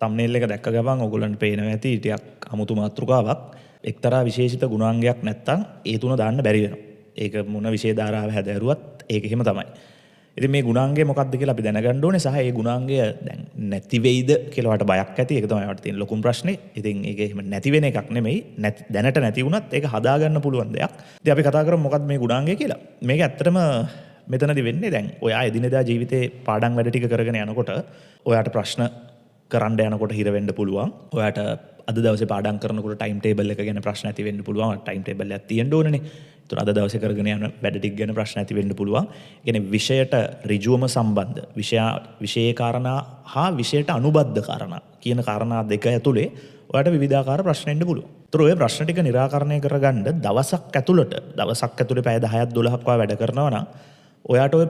තම්නේල් එක දැක්ක ගමන් ඔයගොල්ලන්ට පේනවා ඇති ටිකක් අමුතු මාතෘකාවක්. එක්තරා විශේෂිත ගුණාංගයක් නැත්තම් ඒ තුන දාන්න බැරි වෙනවා. ඒක මොන විශේෂ ධාරාව හැදෑරුවත් ඒක එහෙම තමයි. ඉතින් මේ ගුණාංගය මොකක්ද කියලා අපි දැනගන්න ඕනේ සහ ඒ ගුණාංගය දැන් නැති වෙයිද කියලා වට බයක් ඇති. ඒක තමයි වට තියෙන ලොකුම ප්‍රශ්නේ. ඉතින් ඒක එහෙම නැති වෙන එකක් නෙමෙයි. දැනට නැති වුණත් ඒක හදාගන්න පුළුවන් දෙයක්. ඉතින් අපි කතා කරමු මොකක්ද මේ ගුණාංගය කියලා. මේක ඇත්තටම මෙතනදී වෙන්නේ දැන් ඔයා එදිනෙදා ජීවිතේ පාඩම් වැඩ ටික කරගෙන යනකොට ඔයාට ප්‍රශ්න කරන්න යනකොට හිර වෙන්න පුළුවන්. ඔයාට අද දවසේ පාඩම් කරනකොට ටයිම් ටේබල් එක ගැන ප්‍රශ්න ඇති වෙන්න පුළුවන්. ටයිම් ටේබල් එකක් තියෙන්න ඕනනේ. ඒතර අද දවසේ කරගෙන යන වැඩ ටික ගැන ප්‍රශ්න ඇති වෙන්න පුළුවන්. ඒ කියන්නේ විෂයට ඍජුවම සම්බන්ධ විෂයේ කාරණා හා විෂයට අනුබද්ධ කාරණා කියන කාරණා දෙක ඇතුලේ ඔයාට විවිධාකාර ප්‍රශ්න එන්න පුළුවන්. ඒතර ඔය ප්‍රශ්න ටික निराකරණය කරගන්න දවසක් ඇතුලේ පැය 10ක් 12ක් වැඩ කරනවා නම් ඔයාට ඔය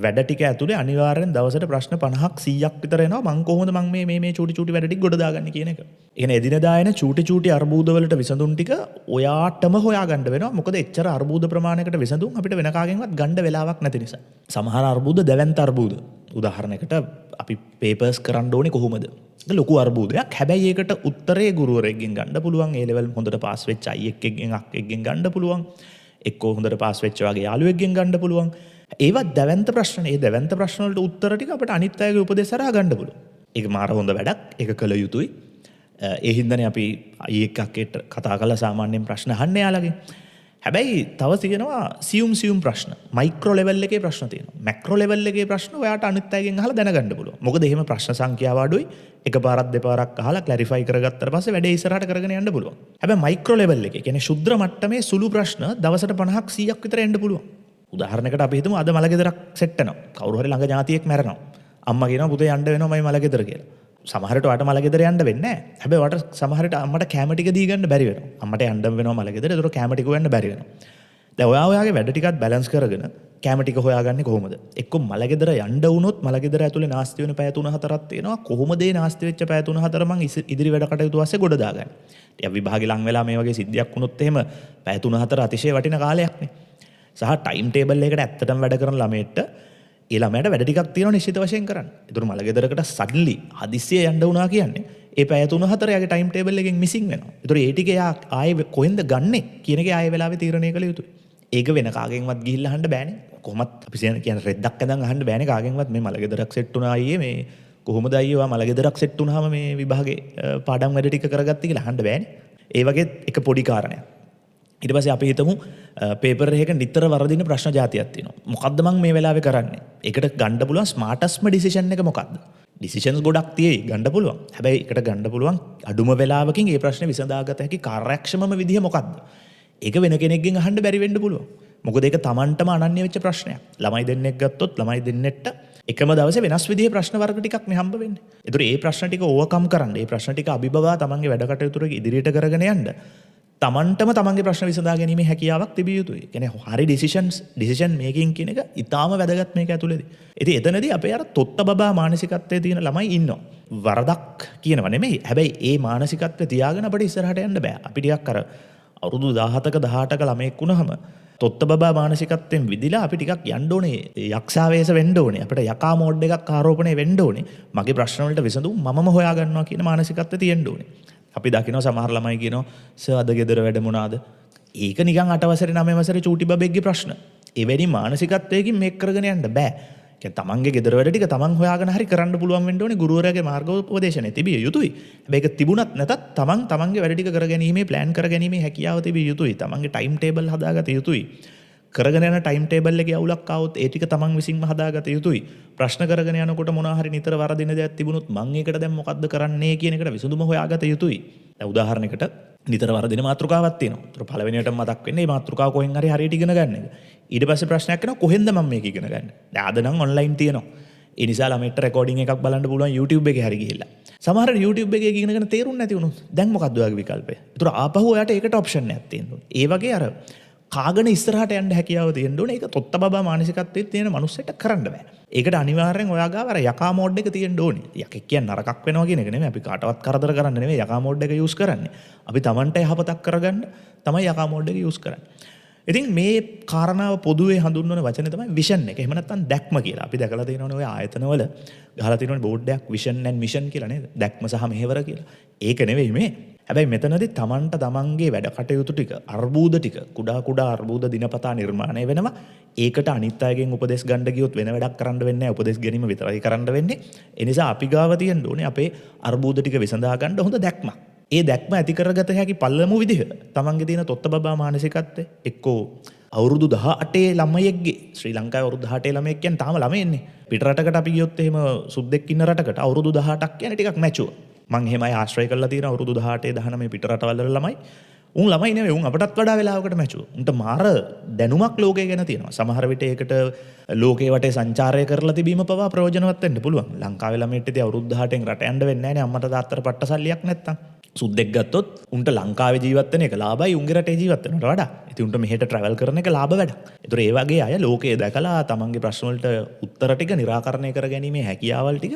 වැඩ ටික ඇතුලේ අනිවාර්යෙන් දවසට ප්‍රශ්න 50ක් 100ක් විතර එනවා. මං කොහොමද මේ චූටි වැඩ ටික ගොඩ දාගන්නේ කියන එක. එහෙනම් එදිනදා එන චූටි අර්බුද වලට විසඳුම් ටික ඔයාටම හොයාගන්න වෙනවා. මොකද එච්චර අර්බුද ප්‍රමාණයකට විසඳුම් අපිට වෙන කාගෙන්වත් ගන්න වෙලාවක් නැති නිසා. සමහර අර්බුද දැවැන්ත අර්බුද. උදාහරණයකට අපි පේපර්ස් කරන්න ඕනේ කොහොමද? ඒක ලොකු අර්බුදයක්. හැබැයි ඒකට උත්තරේ ගුරුවරයෙක්ගෙන් ගන්න පුළුවන්. ඒ ලෙවල් හොඳට පාස් වෙච්ච අයියෙක්ගෙන් අක්කෙක්ගෙන් ගන්න පුළුවන්. එක්කෝ හොඳට පාස් වෙච්ච වගේ යාළුවෙක්ගෙන් ගන්න පුළුවන්. ඒවත් දැවැන්ත ප්‍රශ්න. ඒ දැවැන්ත ප්‍රශ්න වලට උත්තර ටික අපිට අනිත් අයගේ උපදෙස් අරහා ගන්න පුළුවන්. ඒක මාර හොඳ වැඩක්. ඒක කළ යුතුයි. ඒ හින්දානේ අපි අයියෙක්ට කතා කරලා සාමාන්‍යයෙන් ප්‍රශ්න අහන්නේ යාළගෙන්. හැබැයි තව තියෙනවා සියුම් ප්‍රශ්න. මයික්‍රෝ ලෙවල් එකේ ප්‍රශ්න තියෙනවා. මැක්‍රෝ ලෙවල් එකේ ප්‍රශ්න ඔයාට අනිත් අයගෙන් අහලා දැනගන්න පුළුවන්. මොකද එහෙම ප්‍රශ්න සංඛ්‍යාව අඩුයි. එකපාරක් දෙපාරක් අහලා ක්ලැරිෆයි කරගත්තට පස්සේ වැඩේ ඉස්සරහට කරගෙන යන්න පුළුවන්. හැබැයි මයික්‍රෝ ලෙවල් එකේ කියන්නේ ශුද්‍ර මට්ටමේ සුළු ප්‍රශ්න දවසට 50ක් 100ක් විතර එන්න පුළුවන්. උදාහරණයකට අපි හිතමු අද මලගෙදරක් සෙට් වෙනවා. කවුරු හරි ළඟ ඥාතියෙක් මැරෙනවා. අම්මා කියනවා පුතේ යන්න වෙනවා මයි මලගෙදර කියලා. සමහරට ඔයාට මලගෙදර යන්න වෙන්නේ නැහැ. හැබැයි ඔයාට සමහරට අම්මට කැම ටික දී ගන්න බැරි වෙනවා. අම්මට යන්න වෙනවා මලගෙදර. ඒතර කැම ටික හොයන්න බැරි වෙනවා. දැන් ඔයාගේ වැඩ ටිකත් බැලන්ස් කරගෙන කැම ටික හොයාගන්නේ කොහොමද? එක්ක මලගෙදර යන්න වුණොත් මලගෙදර ඇතුලේ නාස්ති වෙන පැය 3-4ක් තියෙනවා. කොහොමද ඒ නාස්ති වෙච්ච පැය 3-4 මං ඉදිරි වැඩ කටයුතු ASCII ගොඩ දාගන්නේ? ටිකක් විභාගෙ ලං වෙලා මේ වගේ සිද්ධියක් වුණොත් එහෙම පැය 3-4 අතිශය වටින කාලයක් නේ. සහ ටයිම් ටේබල් එකකට ඇත්තටම වැඩ කරන ළමයට ඒ ළමයට වැඩ ටිකක් තියෙනවා නිශ්චිත වශයෙන් කරන්න. ඒතර මලගෙදරකට සඩන්ලි හදිස්සිය යන්න වුණා කියන්නේ ඒ පැය 3-4 යාගේ ටයිම් ටේබල් එකෙන් මිසින් වෙනවා. ඒතර ඒ ටික එයා ආයේ කොහෙන්ද ගන්නෙ කියන එක ආයේ වෙලාවේ තීරණය කළ යුතුයි. ඒක වෙන කාගෙන්වත් ගිහිල්ලා අහන්න බෑනේ. කොහොමත් අපි කියන්නේ රෙද්දක් ඇඳන් අහන්න බෑනේ කාගෙන්වත් මේ මලගෙදරක් සෙට් වුණා අයියේ මේ කොහොමද අයියෝ මලගෙදරක් සෙට් වුණාම මේ විභාගේ පාඩම් වැඩ ටික කරගත්තේ කියලා අහන්න බෑනේ. ඒ වගේ එක පොඩි කාරණයක්. ඊට පස්සේ අපි හිතමු පේපර් එකක නිතර වරදින ප්‍රශ්න జాතියක් තියෙනවා. මොකද්ද මම මේ වෙලාවේ කරන්නේ? ඒකට ගන්න පුළුවන් ස්මාර්ටස්ම ඩිසිෂන් එක මොකද්ද? ඩිසිෂන්ස් ගොඩක් තියෙයි ගන්න පුළුවන්. හැබැයි ඒකට ගන්න පුළුවන් අඩුම වෙලාවකින් මේ ප්‍රශ්නේ විසඳාගත හැකි කාර්යක්ෂමම විදිහ මොකද්ද? ඒක වෙන කෙනෙක්ගෙන් අහන්න බැරි වෙන්න පුළුවන්. මොකද ඒක Tamanටම අනන්‍ය වෙච්ච ප්‍රශ්නයක්. ළමයි දෙන්නෙක් ගත්තොත් ළමයි දෙන්නෙක්ට එකම දවසේ වෙනස් විදිහේ ප්‍රශ්න වර්ග ටිකක් මේ හම්බ වෙන්නේ. ඒතර මේ ප්‍රශ්න ටික ඕවර්කම් කරන්න, මේ ප්‍රශ්න ටික අභිබවා තමන්ගේ වැඩ කටයුතු ඉදිරියට කරගෙන යන්න තමන්ටම තමන්ගේ ප්‍රශ්න විසඳා ගැනීමේ හැකියාවක් තිබිය යුතුයි. කියන්නේ හරි ඩිසිෂන් මේකින් කියන එක ඉතාම වැදගත් මේක ඇතුළේදී. ඉතින් එතනදී අපේ අර තොත්ත බබා මානසිකත්වයේ තියෙන ළමයි ඉන්නවා. වරදක් කියනව නෙමෙයි. හැබැයි ඒ මානසිකත්වය තියාගෙන අපිට ඉස්සරහට යන්න බෑ. අපි ටිකක් අර අවුරුදු 17ක 18ක ළමයෙක් වුණාම තොත්ත බබා මානසිකත්වයෙන් විදිලා අපි ටිකක් යන්න ඕනේ. යක්ෂාවේශ වෙන්න ඕනේ. අපිට යකා මෝඩ් එකක් ආරෝපණය වෙන්න ඕනේ. මගේ ප්‍රශ්න වලට විසඳුම් මමම හොයා ගන්නවා කියන මානසිකත්වය තියෙන්න ඕනේ. අපි දකිනවා සමහර ළමයි කියනවා සර් අද ගෙදර වැඩ මොනවාද? ඒක නිකන් 8 වසරේ 9 වසරේ චූටි බබෙක්ගේ ප්‍රශ්න. එවැනි මානසිකත්වයකින් මේක කරගෙන යන්න බෑ. කියන්නේ තමන්ගේ ගෙදර වැඩ ටික තමන් හොයාගෙන හරි කරන්න පුළුවන් වෙන්න ඕනේ ගුරුවරයාගේ මාර්ගෝපදේශනේ තිබිය යුතුයි. හැබැයි ඒක තිබුණත් නැතත් තමන්ගේ වැඩ ටික කරගැනීමේ ප්ලෑන් කරගැනීමේ හැකියාව තිබිය යුතුයි. තමන්ගේ ටයිම් ටේබල් හදාගත යුතුයි. කරගෙන යන ටයිම් ටේබල් එකේ අවුලක් ආවොත් ඒ ටික තමන් විසින්ම හදාගත යුතුයි. ප්‍රශ්න කරගෙන යනකොට මොනවා හරි නිතර වරදින දෙයක් තිබුණොත් මම ඒකට දැන් මොකද්ද කරන්නේ කියන එකට විසඳුම හොයාගත යුතුයි. දැන් උදාහරණයකට නිතර වරදින මාතෘකාවක් තියෙනවා. ඒතර පළවෙනියටම මතක් වෙන්නේ මේ මාතෘකාව කොහෙන් හරි හරියට ඉගෙන ගන්න එක. ඊට පස්සේ ප්‍රශ්නයක් එනවා කොහෙන්ද මම මේක ඉගෙන ගන්නේ? දැන් අද නම් ඔන්ලයින් තියෙනවා. ඒ නිසා ළමයින්ට රෙකෝඩින් එකක් බලන්න පුළුවන් YouTube එකේ හරි ගිහිල්ලා. සමහර YouTube එකේ ඉගෙනගෙන තේරුන්නේ නැති වුණොත් දැන් මොකද්ද ඔයාගේ විකල්පය? ඒතර ආපහු ඔයාට ඒකට ඔප්ෂන් එකක් තියෙනවා. ඒ වගේ අර කාගෙන ඉස්සරහට යන්න හැකියාව තියෙන්න ඕනේ. ඒක තොත්ත බබා මානසිකත්වයේ තියෙන මනුස්සයට කරන්න බෑ. ඒකට අනිවාර්යෙන් ඔයා ගාව අර යකා මෝඩ් එක තියෙන්න ඕනේ. යකෙක් කියන්නේ නරකක් වෙනවා කියන එක නෙමෙයි. අපි කාටවත් කරදර කරන්න නෙමෙයි යකා මෝඩ් එක යූස් කරන්නේ. අපි Tamanට යහපතක් කරගන්න තමයි යකා මෝඩ් එක යූස් කරන්නේ. ඉතින් මේ කාරණාව පොදුවේ හඳුන්වන වචනේ තමයි විෂන් එක. එහෙම නැත්නම් දැක්ම කියලා. අපි දැකලා තියෙනවනේ ඔය ආයතනවල ගහලා තියෙනවනේ බෝඩ් එකක් විෂන් ඇන්ඩ් මිෂන් කියලා නේද? දැක්ම සහ මෙහෙවර කියලා. ඒක නෙවෙයි මේ. හැබැයි මෙතනදී තමන්ට තමන්ගේ වැඩ කටයුතු ටික, අර්බුද ටික, කුඩා අර්බුද දිනපතා නිර්මාණය වෙනවා. ඒකට අනිත් අයගෙන් උපදෙස් ගන්න ගියොත් වෙන වැඩක් කරන්න වෙන්නේ නැහැ. උපදෙස් ගැනීම විතරයි කරන්න වෙන්නේ. ඒ නිසා අපි ගාව තියෙන්න ඕනේ අපේ අර්බුද ටික විසඳා ගන්න හොඳ දැක්මක්. ඒ දැක්ම ඇති කරගත හැකි පළමු විදිහ තමන්ගේ තියෙන තොත්ත බබා මානසිකත්වය එක්කෝ අවුරුදු 18 ළමයෙක්ගේ ශ්‍රී ලංකාවේ අවුරුදු 18 ළමයෙක් කියන්නේ තාම ළමයෙන්නේ. පිට රටකට අපි ගියොත් එහෙම සුද්දෙක් ඉන්න රටකට අවුරුදු 18ක් කියන්නේ ටිකක් මැචුවර්. මං එහෙමයි ආශ්‍රය කරලා තියෙන අවුරුදු 18 19 පිට රටවල් වල ළමයි. උන් ළමයි නෙවෙයි උන් අපටත් වඩා වෙලාවකට මැචුවර්. උන්ට මාර දැනුමක් ලෝකය ගැන තියෙනවා. සමහර විට ඒකට ලෝකේ වටේ සංචාරය කරලා තිබීම පවා ප්‍රයෝජනවත් වෙන්න පුළුවන්. ලංකාවේ ළමයිට ඉතින් අවුරුදු 18න් රට යන්න වෙන්නේ නැහැ නේ අම්මට තාත්තට පට්ට සල්ලියක් නැත්තම්. සුද්දෙක් ගත්තොත් උන්ට ලංකාවේ ජීවත් වෙන එක ලාභයි උන්ගේ රටේ ජීවත් වෙනවට වඩා. ඉතින් උන්ට මෙහෙට ට්‍රැවල් කරන එක ලාභ වැඩක්. ඒතර ඒ වගේ අය ලෝකයේ දැකලා තමන්ගේ ප්‍රශ්න වලට උත්තර ටික निराකරණය කරගැනීමේ හැකියාවල් ටික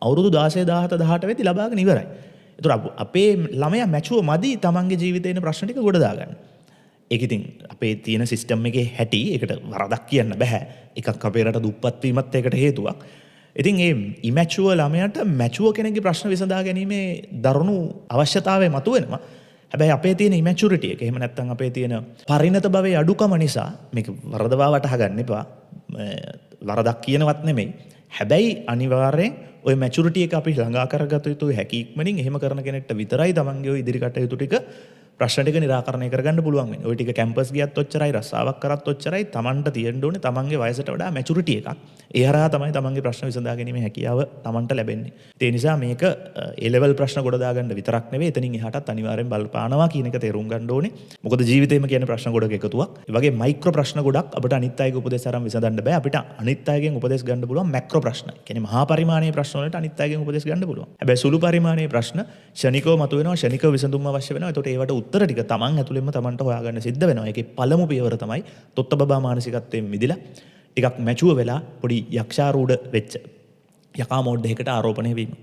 අවුරුදු 16 17 18 වෙද්දි ලබාගෙන ඉවරයි. ඒතර අපේ ළමයා මැචුව මදි තමන්ගේ ජීවිතේ ඉන්න ප්‍රශ්න ටික ගොඩ දාගන්න. ඒක ඉතින් අපේ තියෙන සිස්ටම් එකේ හැටි ඒකට වරදක් කියන්න බෑ. එකක් අපේ රට දුප්පත් වීමත් ඒකට හේතුවක්. ඉතින් ඒ ඉමැචුව ළමයට මැචුව කෙනෙක්ගේ ප්‍රශ්න විසඳා ගැනීමේ දරුණු අවශ්‍යතාවය මතුවෙනවා. හැබැයි අපේ තියෙන ඉමැචුරිටි එක එහෙම නැත්නම් අපේ තියෙන පරිණත භවයේ අඩුකම නිසා මේක වරදවා වටහා ගන්න එපා. වරදක් කියනවත් නෙමෙයි. හැබැයි අනිවාර්යෙන් ওই මැචුරිටි එක අපි ළඟා කරගත යුතුයි හැකි ඉක්මනින්. එහෙම කරන කෙනෙක්ට විතරයි තමන්ගේ ওই ඉදිරි කටයුතු ටික ප්‍රශ්න ටික निराකරණය කරගන්න පුළුවන් වෙන්නේ. ওই ටික කැම්පස් ගියත් ඔච්චරයි, රස්සාවක් කරත් ඔච්චරයි. තමන්ට තියෙන්න ඕනේ තමන්ගේ වයසට වඩා මැචුරිටි එකක්. ඒ හරහා තමයි තමන්ගේ ප්‍රශ්න විසඳා ගැනීමේ හැකියාව තමන්ට ලැබෙන්නේ. ඒ නිසා මේක ඒ ලෙවල් ප්‍රශ්න ගොඩ දාගන්න විතරක් නෙවෙයි, එතනින් එහාටත් අනිවාර්යෙන් බලපානවා කියන එක තේරුම් ගන්න ඕනේ. මොකද ජීවිතේම කියන්නේ ප්‍රශ්න ගොඩක එකතුවක්. ඒ වගේ මයික්‍රෝ ප්‍රශ්න ගොඩක් අපිට අනිත් අයගේ උපදෙස් අරන් විසඳන්න බෑ. අපිට අනිත් අයගෙන් උපදෙස් ගන්න පුළුවන් මැක්‍රෝ ප්‍රශ්න. කියන්නේ මහා පරිමාණයේ ප්‍රශ්න වලට අනිත් අයගෙන් උපදෙස් ගන්න පුළුවන්. හැබැයි සුළු පරිමාණයේ ප්‍රශ්න ෂණිකව මතුවෙනවා, ෂණිකව විසඳුම් අවශ්‍ය වෙනවා. ඒකට ඒවට උත්තර ටික තමන් ඇතුළෙන්ම තමන්ට හොයාගන්න සිද්ධ වෙනවා. ඒකේ පළමු පියවර තමයි තොත්ත බබා මානසිකත්වයෙන් මිදිලා ටිකක් මැචුව වෙලා පොඩි යක්ෂාරූඪ වෙච්ච යකා මෝඩ් එකකට ආරෝපණය වීම.